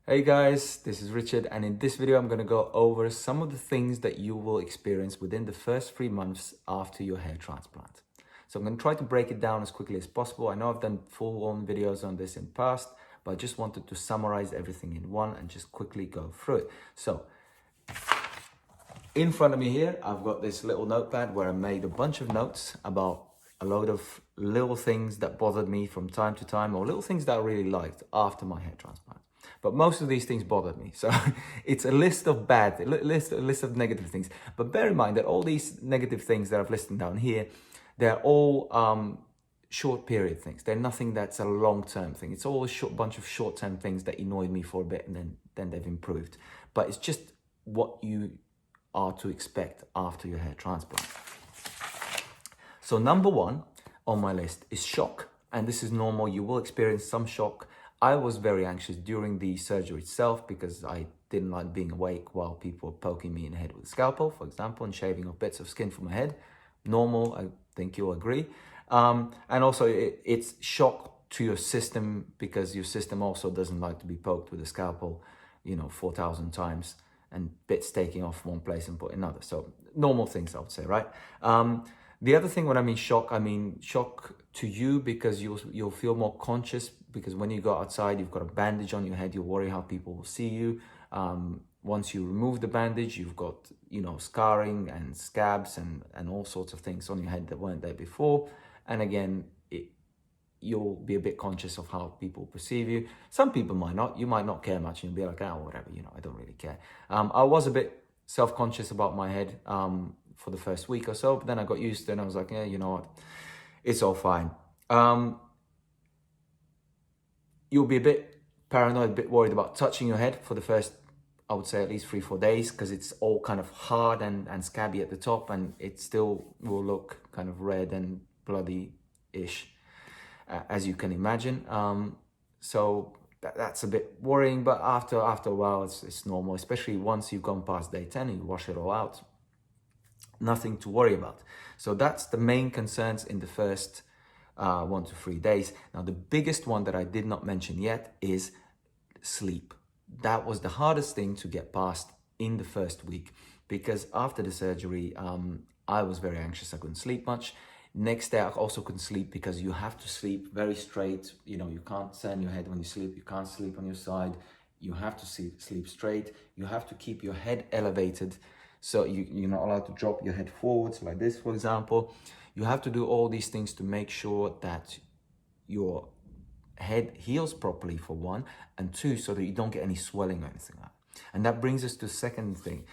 Hey guys, this is Richard, and in this video I'm going to go over some of the things that you will experience within the first 3 months after your hair transplant. So I'm going to try to break it down as quickly as possible. I know I've done full-on videos on this in the past, but I just wanted to summarize everything in one and just quickly go through it. So in front of me here, I've got this little notepad where I made a bunch of notes about a load of little things that bothered me from time to time, or little things that I really liked after my hair transplant. But most of these things bothered me. So it's a list of a list of negative things. But bear in mind that all these negative things that I've listed down here, they're all short period things. They're nothing that's a long-term thing. It's all a bunch of short-term things that annoyed me for a bit, and then they've improved. But it's just what you are to expect after your hair transplant. So number one on my list is shock. And this is normal. You will experience some shock. I was very anxious during the surgery itself because I didn't like being awake while people were poking me in the head with a scalpel, for example, and shaving off bits of skin from my head. Normal, I think you'll agree. And also it's shock to your system because your system also doesn't like to be poked with a scalpel, 4,000 times and bits taking off one place and put in another. So normal things, I would say, right? The other thing when I mean shock to you because you'll feel more conscious because when you go outside, you've got a bandage on your head, you worry how people will see you. Once you remove the bandage, you've got, scarring and scabs and all sorts of things on your head that weren't there before. And again, you'll be a bit conscious of how people perceive you. Some people might not. You might not care much and you'll be like, oh, whatever, I don't really care. I was a bit self-conscious about my head for the first week or so, but then I got used to it and I was like, yeah, you know what, it's all fine. You'll be a bit paranoid, a bit worried about touching your head for the first, I would say at least 3-4 days, because it's all kind of hard and scabby at the top, and it still will look kind of red and bloody-ish, as you can imagine. So that's a bit worrying, but after a while, it's normal, especially once you've gone past day 10 and you wash it all out. Nothing to worry about. So that's the main concerns in the first 1 to 3 days. Now, the biggest one that I did not mention yet is sleep. That was the hardest thing to get past in the first week because after the surgery, I was very anxious. I couldn't sleep much. Next day, I also couldn't sleep because you have to sleep very straight. You can't turn your head when you sleep. You can't sleep on your side. You have to sleep straight. You have to keep your head elevated. So you're not allowed to drop your head forwards like this, for example. You have to do all these things to make sure that your head heals properly, for one, and two, so that you don't get any swelling or anything like that. And that brings us to the second thing.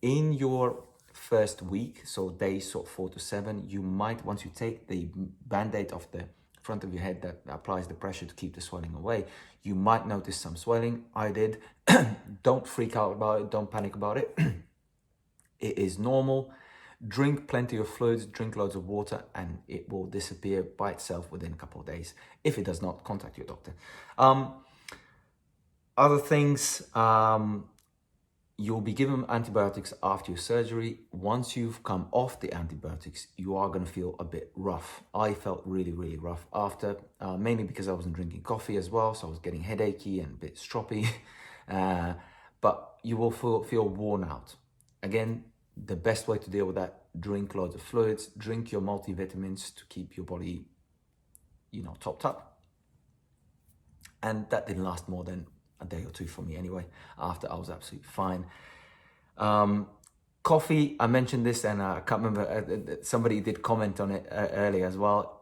In your first week, so days 4 to 7, you might, once you take the band-aid off the front of your head that applies the pressure to keep the swelling away, you might notice some swelling. I did. Don't freak out about it. Don't panic about it. It is normal. Drink plenty of fluids, drink loads of water, and it will disappear by itself within a couple of days. If it does not, contact your doctor. Other things, you'll be given antibiotics after your surgery. Once you've come off the antibiotics, you are going to feel a bit rough. I felt really, really rough after, mainly because I wasn't drinking coffee as well, so I was getting headachy and a bit stroppy. But you will feel worn out. Again, the best way to deal with that, drink loads of fluids, drink your multivitamins to keep your body, topped up. And that didn't last more than a day or two for me anyway. After, I was absolutely fine. Coffee, I mentioned this and I can't remember, somebody did comment on it earlier as well.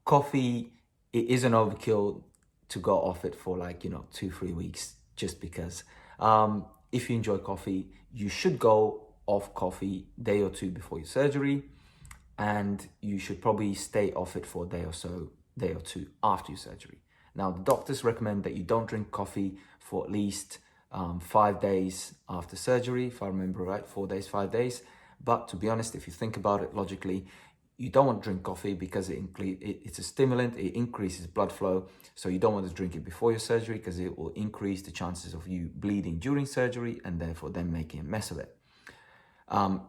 Coffee, it is an overkill to go off it for 2-3 weeks just because. If you enjoy coffee, you should go off coffee day or two before your surgery, and you should probably stay off it for a day or two after your surgery. Now, the doctors recommend that you don't drink coffee for at least 5 days after surgery, if I remember right, 4 days, 5 days. But to be honest, if you think about it logically, you don't want to drink coffee because it's a stimulant, it increases blood flow. So you don't want to drink it before your surgery because it will increase the chances of you bleeding during surgery and therefore then making a mess of it.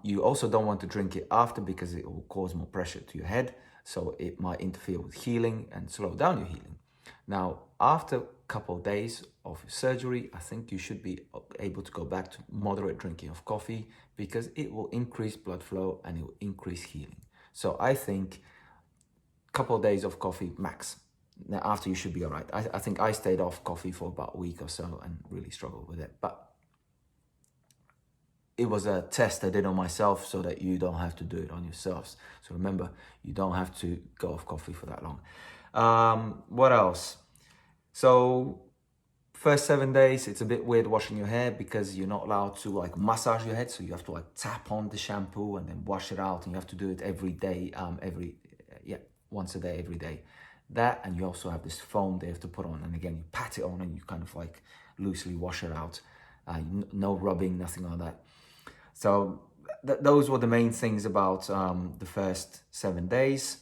You also don't want to drink it after because it will cause more pressure to your head. So it might interfere with healing and slow down your healing. Now, after couple of days of surgery, I think you should be able to go back to moderate drinking of coffee, because it will increase blood flow and it will increase healing. So I think a couple of days of coffee max. Now after, you should be all right. I think I stayed off coffee for about a week or so and really struggled with it. But it was a test I did on myself so that you don't have to do it on yourselves. So remember, you don't have to go off coffee for that long. What else? So first 7 days, it's a bit weird washing your hair because you're not allowed to like massage your head. So you have to like tap on the shampoo and then wash it out. And you have to do it every day, once a day, every day. That, and you also have this foam they have to put on. And again, you pat it on and you kind of like loosely wash it out. No rubbing, nothing like that. So those were the main things about the first 7 days.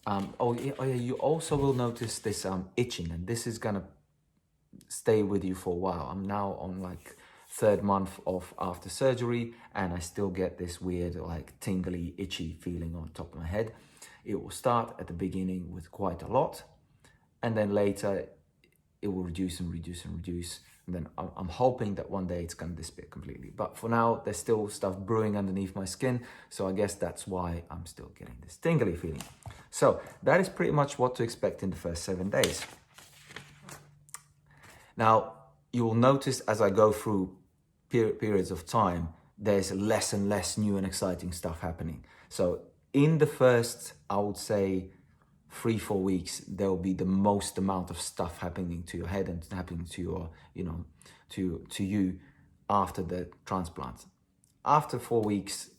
You also will notice this itching, and this is gonna stay with you for a while. I'm now on like 3rd month of after surgery, and I still get this weird like tingly, itchy feeling on top of my head. It will start at the beginning with quite a lot, and then later it will reduce and reduce and reduce. And then I'm hoping that one day it's going to disappear completely. But for now, there's still stuff brewing underneath my skin. So I guess that's why I'm still getting this tingly feeling. So that is pretty much what to expect in the first 7 days. Now, you will notice as I go through periods of time, there's less and less new and exciting stuff happening. So in the first, I would say, 3-4 weeks, there will be the most amount of stuff happening to your head and happening to your, to you after the transplant. After 4 weeks,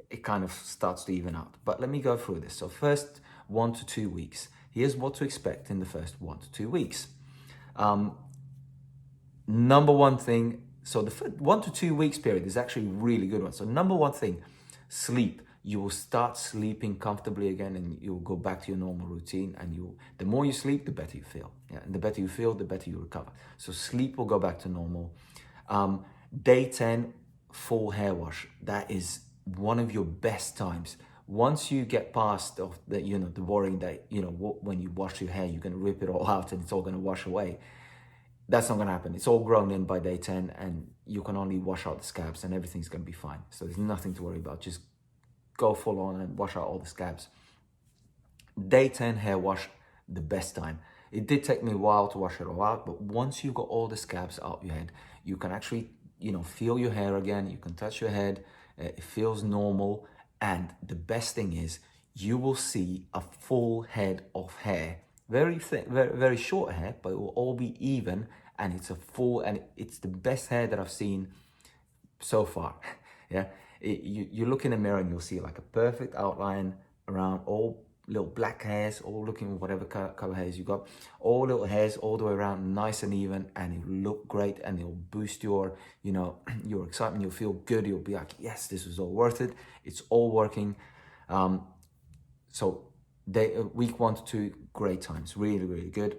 it kind of starts to even out. But let me go through this. So first 1 to 2 weeks. Here's what to expect in the first 1 to 2 weeks. Number one thing, so the 1 to 2 weeks period is actually a really good one. So number one thing, sleep. You will start sleeping comfortably again, and you'll go back to your normal routine. And the more you sleep, the better you feel. Yeah, and the better you feel, the better you recover. So sleep will go back to normal. Day 10, full hair wash. That is one of your best times. Once you get past the worrying that when you wash your hair, you're gonna rip it all out and it's all gonna wash away. That's not gonna happen. It's all grown in by day 10, and you can only wash out the scabs, and everything's gonna be fine. So there's nothing to worry about. Just go full on and wash out all the scabs. Day 10 hair wash, the best time. It did take me a while to wash it all out, but once you got all the scabs out of your head, you can actually, feel your hair again. You can touch your head. It feels normal. And the best thing is you will see a full head of hair. Very thin, very, very short hair, but it will all be even. And it's the best hair that I've seen so far. Yeah. You look in the mirror and you'll see like a perfect outline around all little black hairs, all looking whatever color hairs you got, all little hairs all the way around, nice and even, and it'll look great, and it'll boost your, your excitement. You'll feel good. You'll be like, yes, this was all worth it. It's all working. So week 1 to 2, great times, really, really good.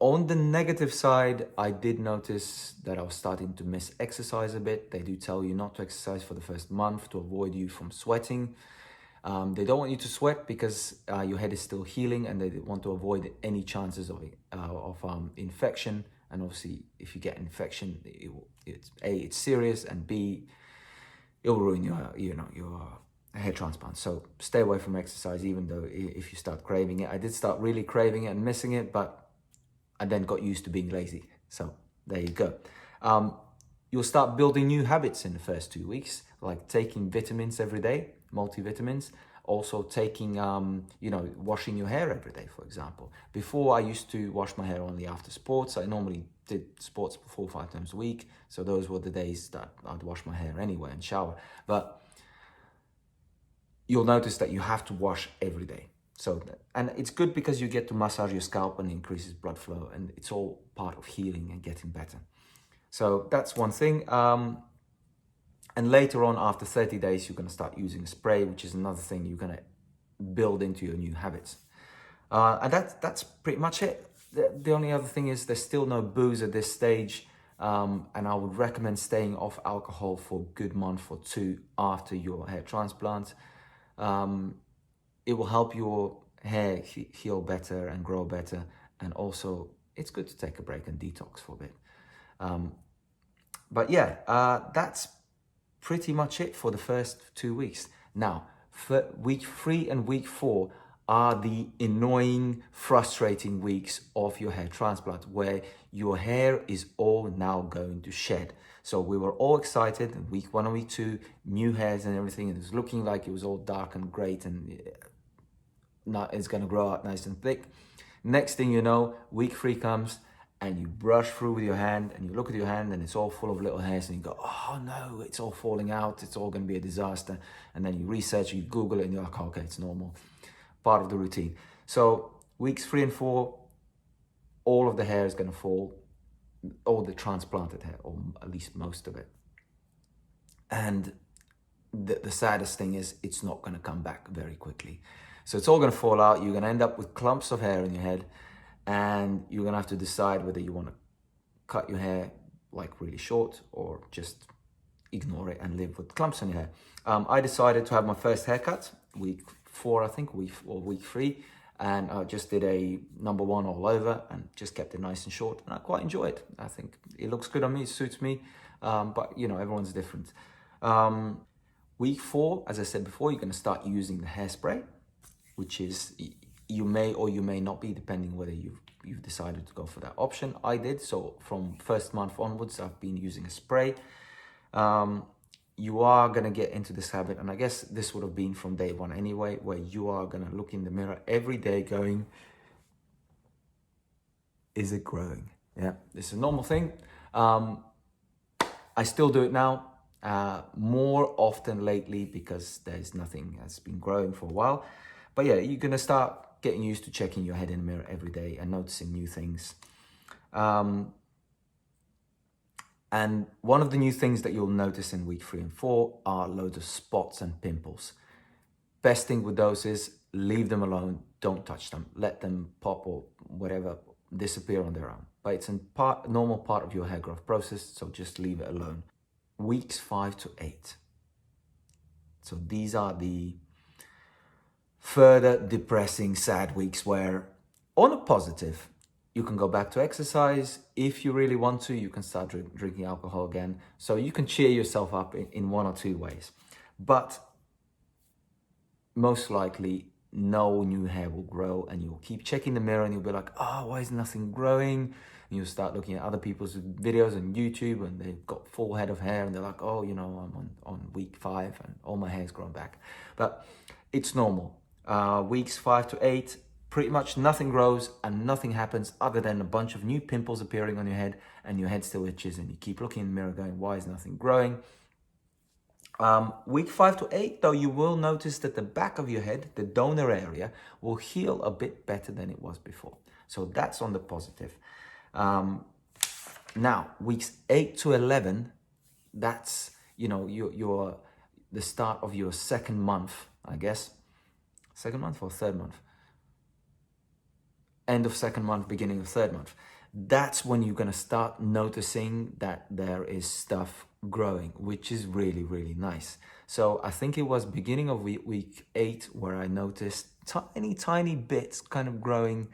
On the negative side, I did notice that I was starting to miss exercise a bit. They do tell you not to exercise for the first month to avoid you from sweating. They don't want you to sweat because your head is still healing, and they want to avoid any chances of infection. And obviously, if you get infection, it's serious, and B, it will ruin your hair transplant. So stay away from exercise, even though if you start craving it. I did start really craving it and missing it, but I then got used to being lazy. So there you go. You'll start building new habits in the first 2 weeks, like taking vitamins every day, multivitamins. Also taking, washing your hair every day, for example. Before, I used to wash my hair only after sports. I normally did sports 4 or 5 times a week. So those were the days that I'd wash my hair anyway and shower. But you'll notice that you have to wash every day. So, and it's good because you get to massage your scalp and increases blood flow, and it's all part of healing and getting better. So that's one thing. And later on, after 30 days, you're going to start using a spray, which is another thing you're going to build into your new habits. And that's pretty much it. The only other thing is there's still no booze at this stage. And I would recommend staying off alcohol for a good month or 2 after your hair transplant. It will help your hair heal better and grow better. And also it's good to take a break and detox for a bit. But yeah, that's pretty much it for the first 2 weeks. Now, for week 3 and week 4 are the annoying, frustrating weeks of your hair transplant, where your hair is all now going to shed. So we were all excited in week 1 and week 2, new hairs and everything. It was looking like it was all dark and great and it's going to grow out nice and thick. Next thing you know, week 3 comes and you brush through with your hand and you look at your hand and it's all full of little hairs and you go, oh no, it's all falling out. It's all going to be a disaster. And then you research, you Google it and you're like, okay, it's normal. Part of the routine. So weeks 3 and 4, all of the hair is going to fall, all the transplanted hair, or at least most of it. And the saddest thing is it's not going to come back very quickly. So it's all going to fall out. You're going to end up with clumps of hair in your head, and you're going to have to decide whether you want to cut your hair like really short or just ignore it and live with clumps in your hair. I decided to have my first haircut week 4, I think, or week 3, and I just did a number 1 all over and just kept it nice and short, and I quite enjoy it. I think it looks good on me, it suits me, but you know, everyone's different. Week 4, as I said before, you're going to start using the hairspray, which is, you may or you may not be, depending whether you've decided to go for that option. I did, so from first month onwards, I've been using a spray. You are going to get into this habit, and I guess this would have been from day 1 anyway, where you are going to look in the mirror every day going, is it growing? Yeah, this is a normal thing. I still do it now, more often lately, because there's nothing that's been growing for a while. But yeah, you're going to start getting used to checking your head in the mirror every day and noticing new things. And one of the new things that you'll notice in week 3 and 4 are loads of spots and pimples. Best thing with those is leave them alone. Don't touch them. Let them pop or whatever disappear on their own. But it's a normal part of your hair growth process, so just leave it alone. Weeks 5 to 8. So these are the further depressing, sad weeks where, on a positive, you can go back to exercise. If you really want to, you can start drinking alcohol again. So you can cheer yourself up in 1 or 2 ways. But most likely, no new hair will grow, and you'll keep checking the mirror and you'll be like, oh, why is nothing growing? And you'll start looking at other people's videos on YouTube and they've got full head of hair and they're like, oh, you know, I'm on week 5 and all my hair's grown back. But it's normal. Weeks 5 to 8, pretty much nothing grows and nothing happens other than a bunch of new pimples appearing on your head, and your head still itches, and you keep looking in the mirror going, why is nothing growing? Week 5 to 8, though, you will notice that the back of your head, the donor area, will heal a bit better than it was before. So that's on the positive. Now, weeks 8 to 11, that's, you know, your the start of your second month, I guess. Second month or third month? End of second month, beginning of third month. That's when you're going to start noticing that there is stuff growing, which is really, really nice. So I think it was beginning of week 8 where I noticed tiny bits kind of growing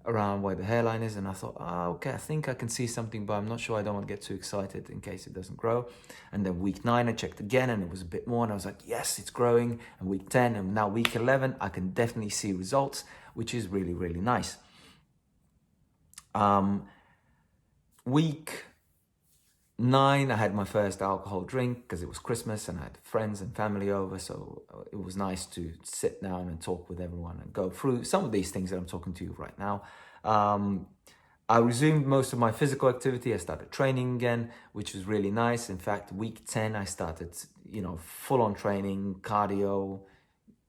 around where the hairline is, and I thought, okay, I think I can see something, but I'm not sure. I don't want to get too excited in case it doesn't grow. And then week 9 I checked again and it was a bit more, and I was like, yes, it's growing. And week 10 and now week 11 I can definitely see results, which is really, really nice. Week 9 I had my first alcohol drink because it was Christmas and I had friends and family over, so it was nice to sit down and talk with everyone and go through some of these things that I'm talking to you right now. I resumed most of my physical activity. I started training again, which was really nice. In fact, week 10 I started, you know, full-on training, cardio,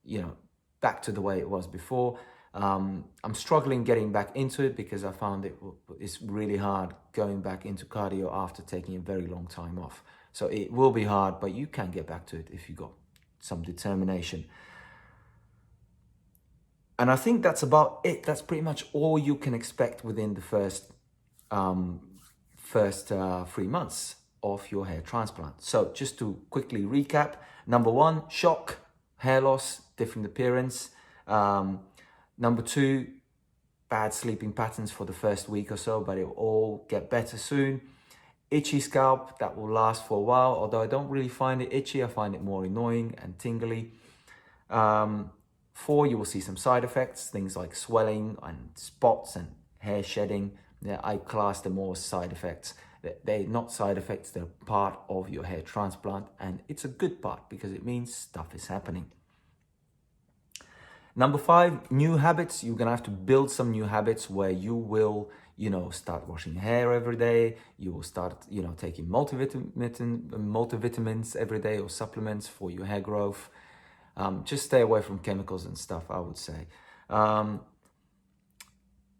you know, back to the way it was before. I'm struggling getting back into it because I found it's really hard going back into cardio after taking a very long time off. So it will be hard, but you can get back to it if you got some determination. And I think that's about it. That's pretty much all you can expect within the first 3 months of your hair transplant. So just to quickly recap, number 1, shock, hair loss, different appearance. Number 2, bad sleeping patterns for the first week or so, but it will all get better soon. Itchy scalp, that will last for a while, although I don't really find it itchy. I find it more annoying and tingly. 4, you will see some side effects, things like swelling and spots and hair shedding. Yeah, I class them all as side effects. They're not side effects, they're part of your hair transplant, and it's a good part because it means stuff is happening. Number 5, new habits. You're gonna have to build some new habits where you will, start washing your hair every day. You will start, taking multivitamins every day or supplements for your hair growth. Just stay away from chemicals and stuff, I would say.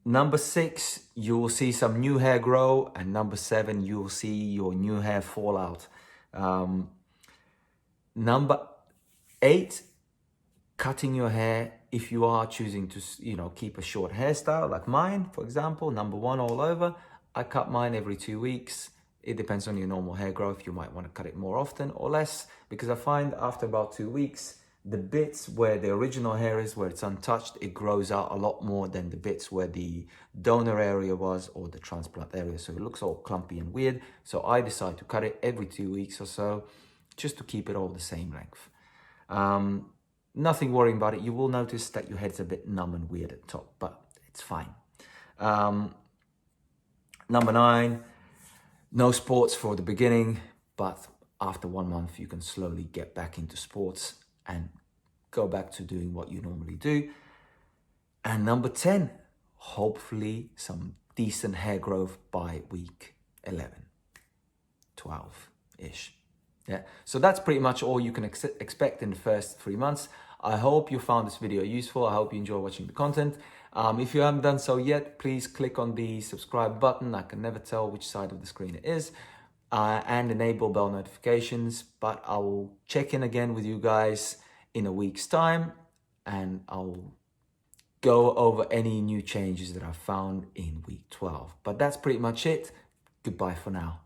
Number 6, you will see some new hair grow, and number 7, you will see your new hair fall out. Number 8, cutting your hair if you are choosing to, keep a short hairstyle like mine, for example. Number 1, all over. I cut mine every 2 weeks. It depends on your normal hair growth. You might want to cut it more often or less, because I find after about 2 weeks, the bits where the original hair is, where it's untouched, it grows out a lot more than the bits where the donor area was or the transplant area. So it looks all clumpy and weird. So I decide to cut it every 2 weeks or so, just to keep it all the same length. Nothing worrying about it. You will notice that your head's a bit numb and weird at the top, but it's fine. Number 9, no sports for the beginning, but after 1 month, you can slowly get back into sports and go back to doing what you normally do. And number 10, hopefully some decent hair growth by week 11, 12-ish. Yeah, so that's pretty much all you can expect in the first 3 months. I hope you found this video useful. I hope you enjoy watching the content. If you haven't done so yet, please click on the subscribe button. I can never tell which side of the screen it is. And enable bell notifications. But I will check in again with you guys in a week's time, and I'll go over any new changes that I've found in week 12. But that's pretty much it. Goodbye for now.